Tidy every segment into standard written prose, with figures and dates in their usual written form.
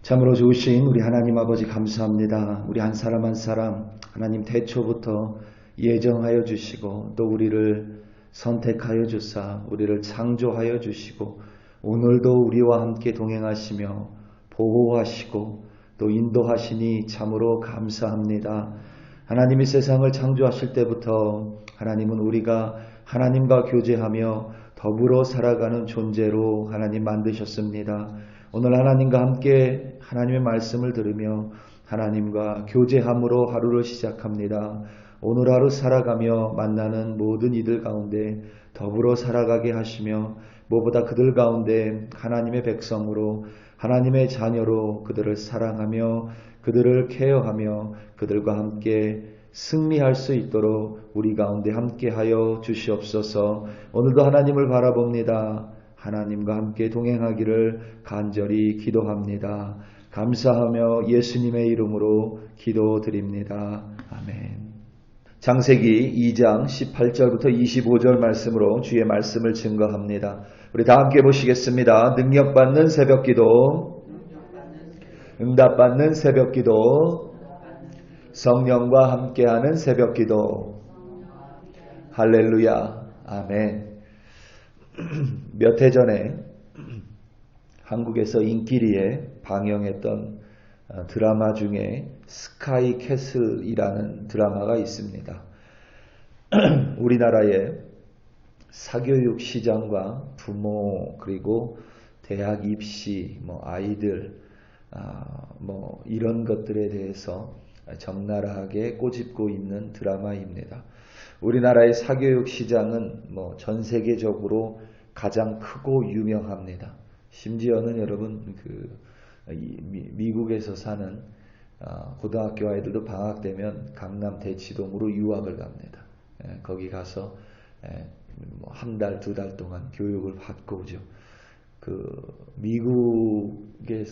참으로 좋으신 우리 하나님 아버지 감사합니다. 우리 한 사람 한 사람 하나님 태초부터 예정하여 주시고 또 우리를 선택하여 주사 우리를 창조하여 주시고 오늘도 우리와 함께 동행하시며 보호하시고 또 인도하시니 참으로 감사합니다. 하나님이 세상을 창조하실 때부터 하나님은 우리가 하나님과 교제하며 더불어 살아가는 존재로 하나님 만드셨습니다. 오늘 하나님과 함께 하나님의 말씀을 들으며 하나님과 교제함으로 하루를 시작합니다. 오늘 하루 살아가며 만나는 모든 이들 가운데 더불어 살아가게 하시며 무엇보다 그들 가운데 하나님의 백성으로 하나님의 자녀로 그들을 사랑하며 그들을 케어하며 그들과 함께 승리할 수 있도록 우리 가운데 함께하여 주시옵소서. 오늘도 하나님을 바라봅니다. 하나님과 함께 동행하기를 간절히 기도합니다. 감사하며 예수님의 이름으로 기도드립니다. 아멘. 창세기 2장 18절부터 25절 말씀으로 주의 말씀을 증거합니다. 우리 다 함께 보시겠습니다. 능력받는 새벽기도, 응답받는 새벽기도, 성령과 함께하는 새벽기도. 할렐루야. 아멘. 몇 해 전에 한국에서 인기리에 방영했던 드라마 중에 스카이 캐슬이라는 드라마가 있습니다. 우리나라의 사교육 시장과 부모 그리고 대학 입시, 아이들 이런 것들에 대해서 적나라하게 꼬집고 있는 드라마입니다. 우리나라의 사교육 시장은 전 세계적으로 가장 크고 유명합니다. 심지어는 여러분 미국에서 사는 고등학교 아이들도 방학 되면 강남 대치동으로 유학을 갑니다. 거기 가서 한 달, 두 달 동안 교육을 받고 오죠. 미국에서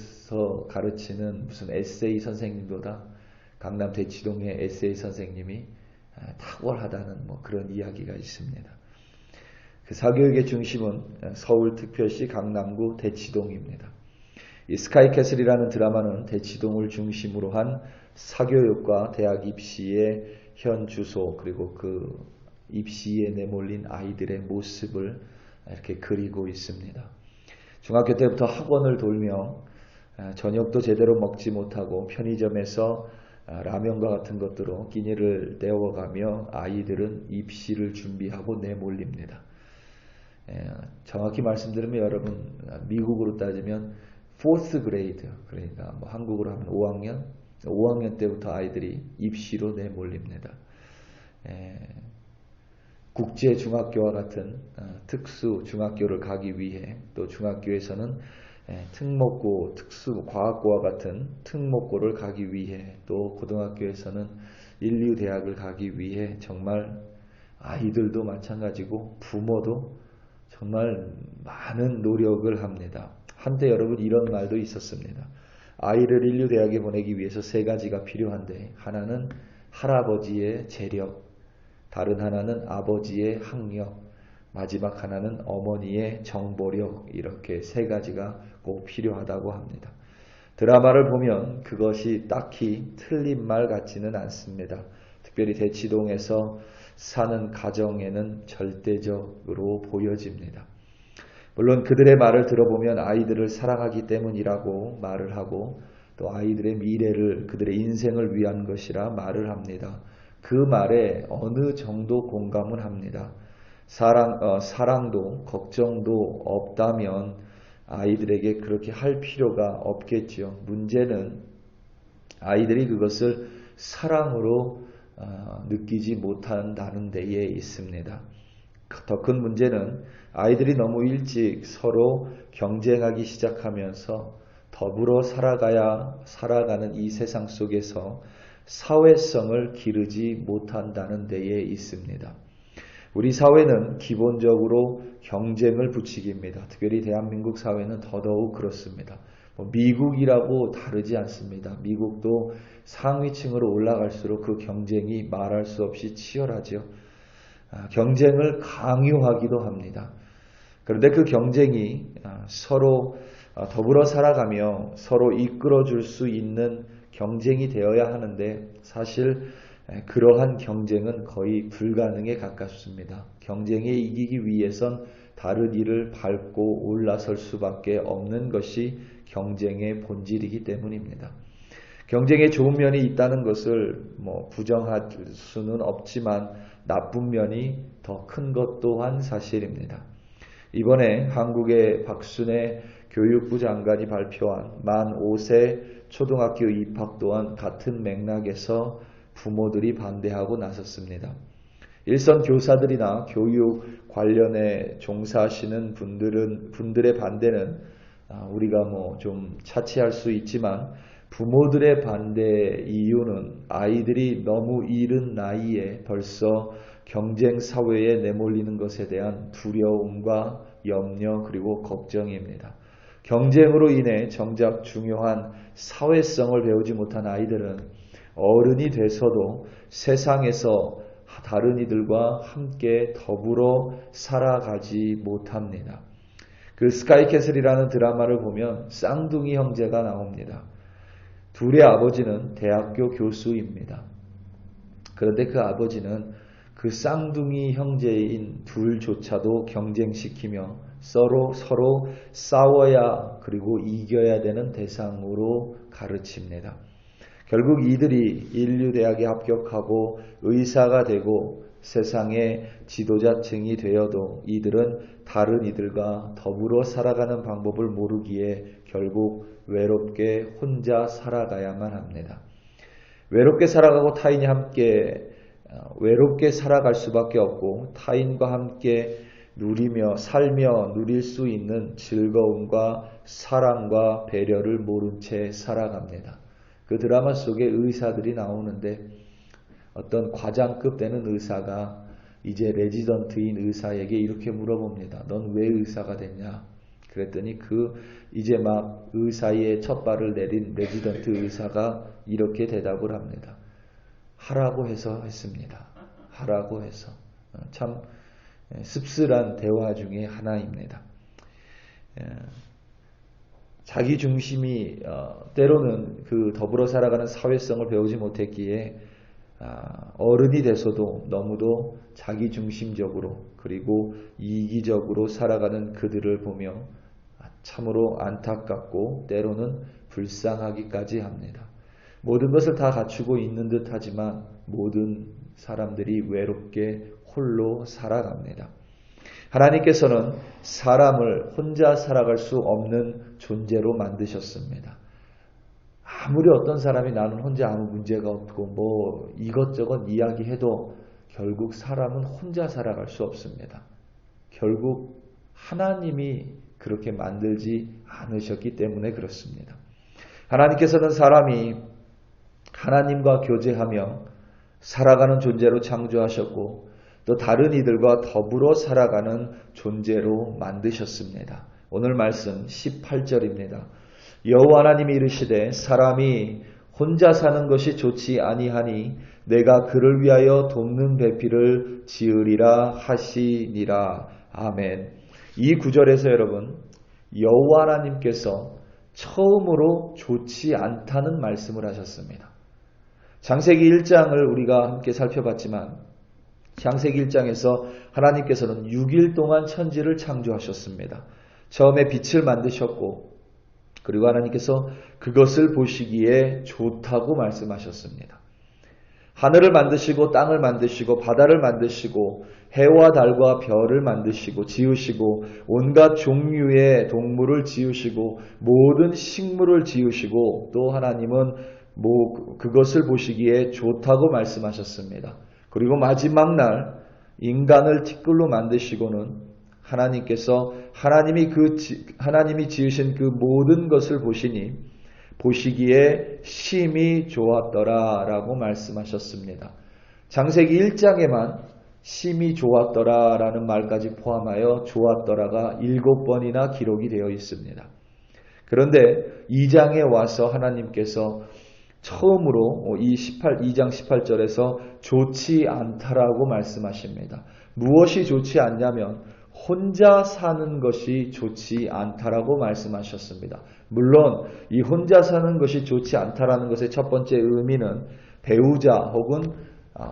가르치는 무슨 에세이 선생님보다 강남 대치동의 에세이 선생님이 탁월하다는 그런 이야기가 있습니다. 그 사교육의 중심은 서울특별시 강남구 대치동입니다. 이 스카이캐슬이라는 드라마는 대치동을 중심으로 한 사교육과 대학 입시의 현 주소 그리고 그 입시에 내몰린 아이들의 모습을 이렇게 그리고 있습니다. 중학교 때부터 학원을 돌며 저녁도 제대로 먹지 못하고 편의점에서 라면과 같은 것들로 끼니를 때워가며 아이들은 입시를 준비하고 내몰립니다. 정확히 말씀드리면 여러분 미국으로 따지면 4th grade 그러니까 한국으로 하면 5학년 때부터 아이들이 입시로 내몰립니다. 국제 중학교와 같은 특수 중학교를 가기 위해 또 중학교에서는 특목고, 특수과학고와 같은 특목고를 가기 위해 또 고등학교에서는 인류대학을 가기 위해 정말 아이들도 마찬가지고 부모도 정말 많은 노력을 합니다. 한때 여러분 이런 말도 있었습니다. 아이를 인류대학에 보내기 위해서 세 가지가 필요한데 하나는 할아버지의 재력, 다른 하나는 아버지의 학력, 마지막 하나는 어머니의 정보력 이렇게 세 가지가 꼭 필요하다고 합니다. 드라마를 보면 그것이 딱히 틀린 말 같지는 않습니다. 특별히 대치동에서 사는 가정에는 절대적으로 보여집니다. 물론 그들의 말을 들어보면 아이들을 사랑하기 때문이라고 말을 하고 또 아이들의 미래를 그들의 인생을 위한 것이라 말을 합니다. 그 말에 어느 정도 공감은 합니다. 사랑도 걱정도 없다면 아이들에게 그렇게 할 필요가 없겠지요. 문제는 아이들이 그것을 사랑으로 느끼지 못한다는 데에 있습니다. 더 큰 문제는 아이들이 너무 일찍 서로 경쟁하기 시작하면서 더불어 살아가는 이 세상 속에서 사회성을 기르지 못한다는 데에 있습니다. 우리 사회는 기본적으로 경쟁을 부추깁니다. 특별히 대한민국 사회는 더더욱 그렇습니다. 미국이라고 다르지 않습니다. 미국도 상위층으로 올라갈수록 그 경쟁이 말할 수 없이 치열하죠. 경쟁을 강요하기도 합니다. 그런데 그 경쟁이 서로 더불어 살아가며 서로 이끌어줄 수 있는 경쟁이 되어야 하는데 사실 그러한 경쟁은 거의 불가능에 가깝습니다. 경쟁에 이기기 위해선 다른 이를 밟고 올라설 수밖에 없는 것이 경쟁의 본질이기 때문입니다. 경쟁에 좋은 면이 있다는 것을 부정할 수는 없지만 나쁜 면이 더 큰 것 또한 사실입니다. 이번에 한국의 박순애 교육부 장관이 발표한 만 5세 초등학교 입학 또한 같은 맥락에서 부모들이 반대하고 나섰습니다. 일선 교사들이나 교육 관련에 종사하시는 분들의 반대는 우리가 좀 차치할 수 있지만 부모들의 반대 이유는 아이들이 너무 이른 나이에 벌써 경쟁 사회에 내몰리는 것에 대한 두려움과 염려 그리고 걱정입니다. 경쟁으로 인해 정작 중요한 사회성을 배우지 못한 아이들은 어른이 돼서도 세상에서 다른 이들과 함께 더불어 살아가지 못합니다. 그 스카이캐슬이라는 드라마를 보면 쌍둥이 형제가 나옵니다. 둘의 아버지는 대학교 교수입니다. 그런데 그 아버지는 그 쌍둥이 형제인 둘조차도 경쟁시키며 서로 싸워야 그리고 이겨야 되는 대상으로 가르칩니다. 결국 이들이 인류대학에 합격하고 의사가 되고 세상의 지도자층이 되어도 이들은 다른 이들과 더불어 살아가는 방법을 모르기에 결국 외롭게 혼자 살아가야만 합니다. 외롭게 살아가고 타인이 함께 외롭게 살아갈 수밖에 없고 타인과 함께 살며 누릴 수 있는 즐거움과 사랑과 배려를 모른 채 살아갑니다. 그 드라마 속에 의사들이 나오는데 어떤 과장급 되는 의사가 이제 레지던트인 의사에게 이렇게 물어봅니다. 넌 왜 의사가 됐냐? 그랬더니 이제 막 의사의 첫 발을 내린 레지던트 의사가 이렇게 대답을 합니다. 하라고 해서 했습니다. 하라고 해서. 참 씁쓸한 대화 중에 하나입니다. 자기 중심이 때로는 그 더불어 살아가는 사회성을 배우지 못했기에 어른이 돼서도 너무도 자기 중심적으로 그리고 이기적으로 살아가는 그들을 보며 참으로 안타깝고 때로는 불쌍하기까지 합니다. 모든 것을 다 갖추고 있는 듯 하지만 모든 사람들이 외롭게 홀로 살아갑니다. 하나님께서는 사람을 혼자 살아갈 수 없는 존재로 만드셨습니다. 아무리 어떤 사람이 나는 혼자 아무 문제가 없고 이것저것 이야기해도 결국 사람은 혼자 살아갈 수 없습니다. 결국 하나님이 그렇게 만들지 않으셨기 때문에 그렇습니다. 하나님께서는 사람이 하나님과 교제하며 살아가는 존재로 창조하셨고 또 다른 이들과 더불어 살아가는 존재로 만드셨습니다. 오늘 말씀 18절입니다. 여호와 하나님이 이르시되 사람이 혼자 사는 것이 좋지 아니하니 내가 그를 위하여 돕는 배필을 지으리라 하시니라. 아멘. 이 구절에서 여러분 여호와 하나님께서 처음으로 좋지 않다는 말씀을 하셨습니다. 창세기 1장을 우리가 함께 살펴봤지만 창세기 1장에서 하나님께서는 6일 동안 천지를 창조하셨습니다. 처음에 빛을 만드셨고 그리고 하나님께서 그것을 보시기에 좋다고 말씀하셨습니다. 하늘을 만드시고 땅을 만드시고 바다를 만드시고 해와 달과 별을 만드시고 지으시고 온갖 종류의 동물을 지으시고 모든 식물을 지으시고 또 하나님은 그것을 보시기에 좋다고 말씀하셨습니다. 그리고 마지막 날 인간을 티끌로 만드시고는 하나님께서 하나님이 지으신 그 모든 것을 보시기에 심히 좋았더라라고 말씀하셨습니다. 창세기 1장에만 심히 좋았더라라는 말까지 포함하여 좋았더라가 7번이나 기록이 되어 있습니다. 그런데 2장에 와서 하나님께서 처음으로 2장 18절에서 좋지 않다라고 말씀하십니다. 무엇이 좋지 않냐면 혼자 사는 것이 좋지 않다라고 말씀하셨습니다. 물론 이 혼자 사는 것이 좋지 않다라는 것의 첫 번째 의미는 배우자 혹은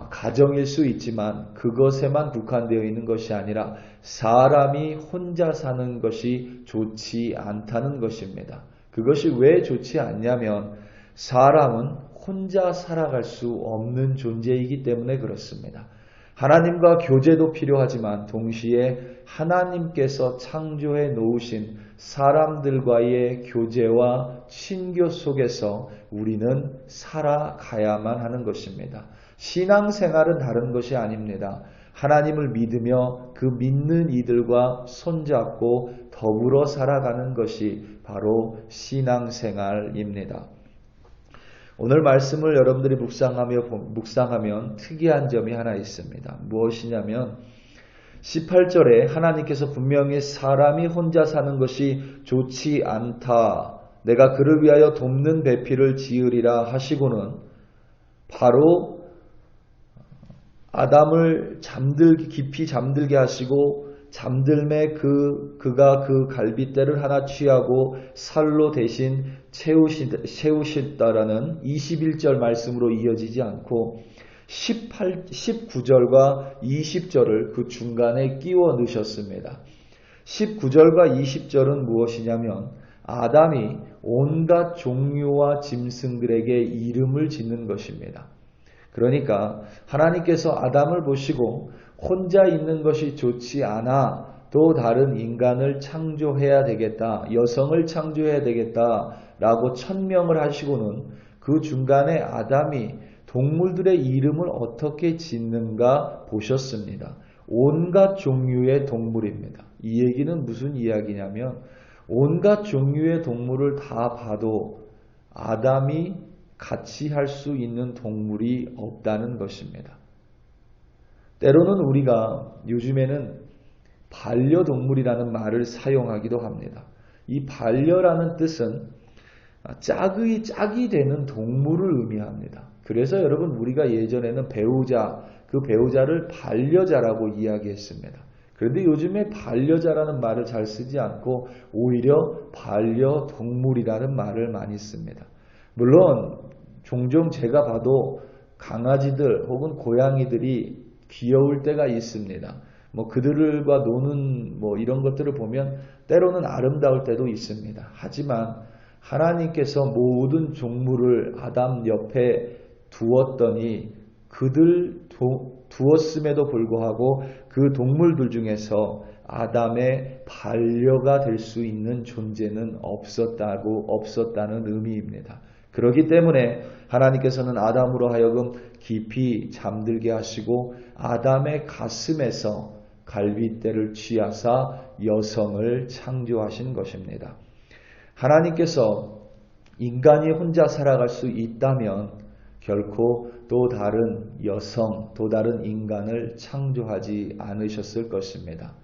가정일 수 있지만 그것에만 국한되어 있는 것이 아니라 사람이 혼자 사는 것이 좋지 않다는 것입니다. 그것이 왜 좋지 않냐면 사람은 혼자 살아갈 수 없는 존재이기 때문에 그렇습니다. 하나님과 교제도 필요하지만 동시에 하나님께서 창조해 놓으신 사람들과의 교제와 친교 속에서 우리는 살아가야만 하는 것입니다. 신앙생활은 다른 것이 아닙니다. 하나님을 믿으며 그 믿는 이들과 손잡고 더불어 살아가는 것이 바로 신앙생활입니다. 오늘 말씀을 여러분들이 묵상하면 특이한 점이 하나 있습니다. 무엇이냐면 18절에 하나님께서 분명히 사람이 혼자 사는 것이 좋지 않다. 내가 그를 위하여 돕는 배필을 지으리라 하시고는 바로 아담을 깊이 잠들게 하시고 잠들매 그가 그 갈빗대를 하나 취하고 살로 대신 채우셨다라는 21절 말씀으로 이어지지 않고 19절과 20절을 그 중간에 끼워 넣으셨습니다. 19절과 20절은 무엇이냐면 아담이 온갖 종류와 짐승들에게 이름을 짓는 것입니다. 그러니까 하나님께서 아담을 보시고 혼자 있는 것이 좋지 않아 또 다른 인간을 창조해야 되겠다, 여성을 창조해야 되겠다라고 천명을 하시고는 그 중간에 아담이 동물들의 이름을 어떻게 짓는가 보셨습니다. 온갖 종류의 동물입니다. 이 얘기는 무슨 이야기냐면 온갖 종류의 동물을 다 봐도 아담이 같이 할 수 있는 동물이 없다는 것입니다. 때로는 우리가 요즘에는 반려동물이라는 말을 사용하기도 합니다. 이 반려라는 뜻은 짝이 되는 동물을 의미합니다. 그래서 여러분 우리가 예전에는 배우자, 그 배우자를 반려자라고 이야기했습니다. 그런데 요즘에 반려자라는 말을 잘 쓰지 않고 오히려 반려동물이라는 말을 많이 씁니다. 물론 종종 제가 봐도 강아지들 혹은 고양이들이 귀여울 때가 있습니다. 그들과 노는 이런 것들을 보면 때로는 아름다울 때도 있습니다. 하지만 하나님께서 모든 종물을 아담 옆에 두었더니 그들 두었음에도 불구하고 그 동물들 중에서 아담의 반려가 될 수 있는 존재는 없었다는 의미입니다. 그렇기 때문에 하나님께서는 아담으로 하여금 깊이 잠들게 하시고 아담의 가슴에서 갈빗대를 취하사 여성을 창조하신 것입니다. 하나님께서 인간이 혼자 살아갈 수 있다면 결코 또 다른 여성, 또 다른 인간을 창조하지 않으셨을 것입니다.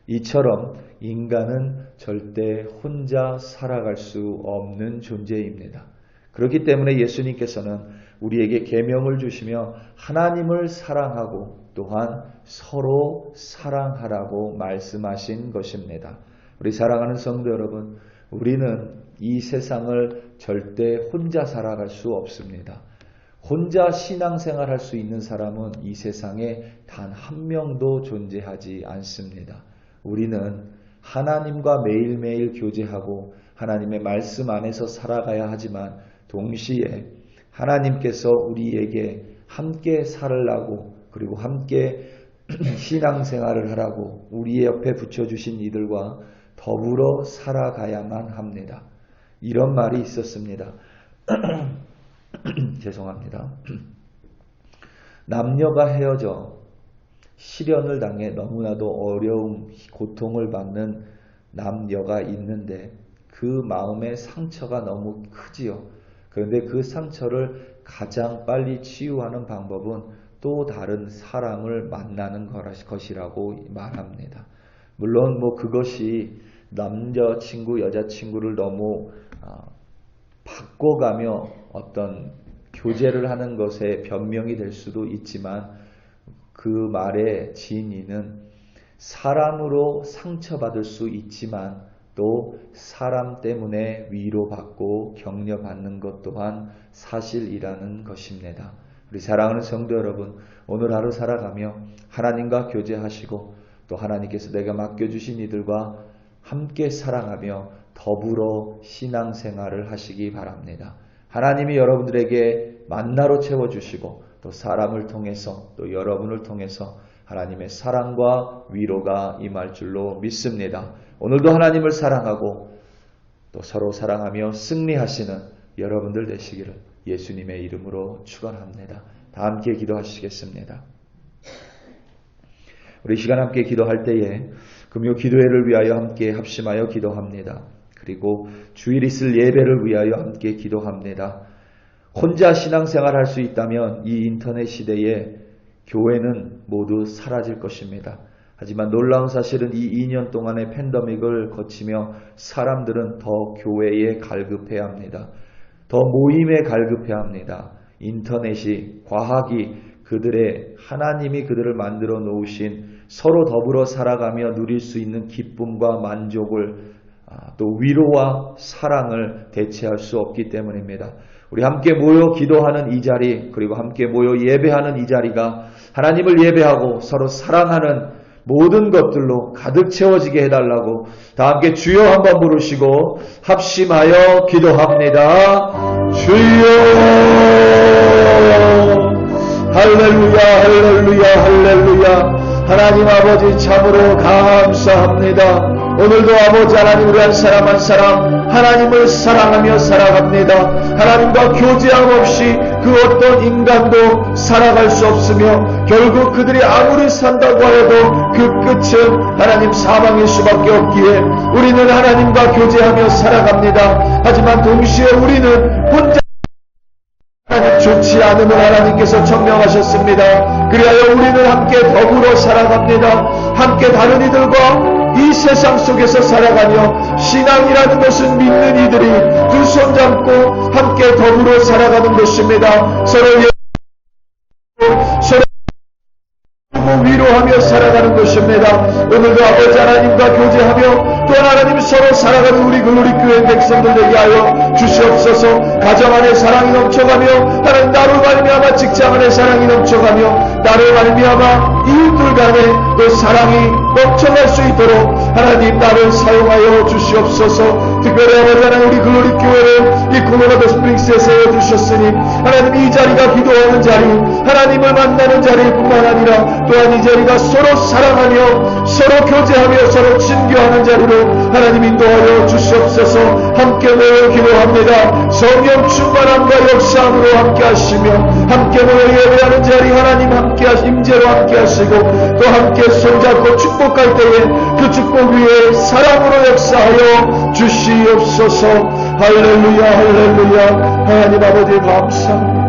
이처럼 인간은 절대 혼자 살아갈 수 없는 존재입니다. 그렇기 때문에 예수님께서는 우리에게 계명을 주시며 하나님을 사랑하고 또한 서로 사랑하라고 말씀하신 것입니다. 우리 사랑하는 성도 여러분, 우리는 이 세상을 절대 혼자 살아갈 수 없습니다. 혼자 신앙생활할 수 있는 사람은 이 세상에 단 한 명도 존재하지 않습니다. 우리는 하나님과 매일매일 교제하고 하나님의 말씀 안에서 살아가야 하지만 동시에 하나님께서 우리에게 함께 살으라고 그리고 함께 신앙생활을 하라고 우리의 옆에 붙여주신 이들과 더불어 살아가야만 합니다. 이런 말이 있었습니다. 죄송합니다. 남녀가 헤어져 시련을 당해 너무나도 어려움, 고통을 받는 남녀가 있는데 그 마음의 상처가 너무 크지요. 그런데 그 상처를 가장 빨리 치유하는 방법은 또 다른 사람을 만나는 것이라고 말합니다. 물론 그것이 남자친구, 여자친구를 너무 바꿔가며 어떤 교제를 하는 것에 변명이 될 수도 있지만 그 말의 진의는 사람으로 상처받을 수 있지만 또 사람 때문에 위로받고 격려받는 것 또한 사실이라는 것입니다. 우리 사랑하는 성도 여러분, 오늘 하루 살아가며 하나님과 교제하시고 또 하나님께서 내가 맡겨주신 이들과 함께 사랑하며 더불어 신앙생활을 하시기 바랍니다. 하나님이 여러분들에게 만나로 채워주시고 또 사람을 통해서 또 여러분을 통해서 하나님의 사랑과 위로가 임할 줄로 믿습니다. 오늘도 하나님을 사랑하고 또 서로 사랑하며 승리하시는 여러분들 되시기를 예수님의 이름으로 축원합니다. 다 함께 기도하시겠습니다. 우리 시간 함께 기도할 때에 금요 기도회를 위하여 함께 합심하여 기도합니다. 그리고 주일 있을 예배를 위하여 함께 기도합니다. 혼자 신앙생활 할 수 있다면 이 인터넷 시대에 교회는 모두 사라질 것입니다. 하지만 놀라운 사실은 이 2년 동안의 팬데믹을 거치며 사람들은 더 교회에 갈급해야 합니다. 더 모임에 갈급해야 합니다. 인터넷이, 과학이 그들의 하나님이 그들을 만들어 놓으신 서로 더불어 살아가며 누릴 수 있는 기쁨과 만족을 또 위로와 사랑을 대체할 수 없기 때문입니다. 우리 함께 모여 기도하는 이 자리, 그리고 함께 모여 예배하는 이 자리가 하나님을 예배하고 서로 사랑하는 모든 것들로 가득 채워지게 해달라고 다 함께 주여 한번 부르시고 합심하여 기도합니다. 주여, 할렐루야, 할렐루야, 할렐루야. 하나님 아버지 참으로 감사합니다. 오늘도 아버지 하나님, 우리 한 사람 한 사람 하나님을 사랑하며 살아갑니다. 하나님과 교제함 없이 그 어떤 인간도 살아갈 수 없으며 결국 그들이 아무리 산다고 하여도 그 끝은 하나님 사망일 수밖에 없기에 우리는 하나님과 교제하며 살아갑니다. 하지만 동시에 우리는 혼자 좋지 않음을 하나님께서 청명하셨습니다. 그리하여 우리는 함께 더불어 살아갑니다. 함께 다른 이들과 이 세상 속에서 살아가며 신앙이라는 것은 믿는 이들이 두 손 잡고 함께 더불어 살아가는 것입니다. 서로 위로하며 살아가는 것입니다. 오늘도 아버지 하나님과 교제하며 또 하나님 서로 살아가는 우리 글로리 교회 백성들 되게 하여 주시옵소서. 가정 안에 사랑이 넘쳐가며 하나님 나로 말미암아 직장 안에 사랑이 넘쳐가며 나로 말미암아 이웃들 간에 또 사랑이 넘쳐갈 수 있도록 하나님 나를 사용하여 주시옵소서. 특별히 아버지 하나님 우리 글로리 교회를 이 콜로라도 스프링스에 세워주셨으니 하나님 이 자리가 기도하는 자리, 하나님을 만나는 자리뿐만 아니라 또한 이 자리가 서로 사랑하며 서로 교제하며 서로 친교하는 자리로 하나님 인도하여 주시옵소서. 함께 모여 기도합니다. 성령 충만함과 역사함으로 함께 하시며 함께 모여 예배하는 자리 하나님 함께 임재로 함께 하시고 또 함께 손잡고 축복할 때에 그 축복 위에 사랑으로 역사하여 주시옵소서. 할렐루야, 할렐루야. 하나님 아버지 감사합니다.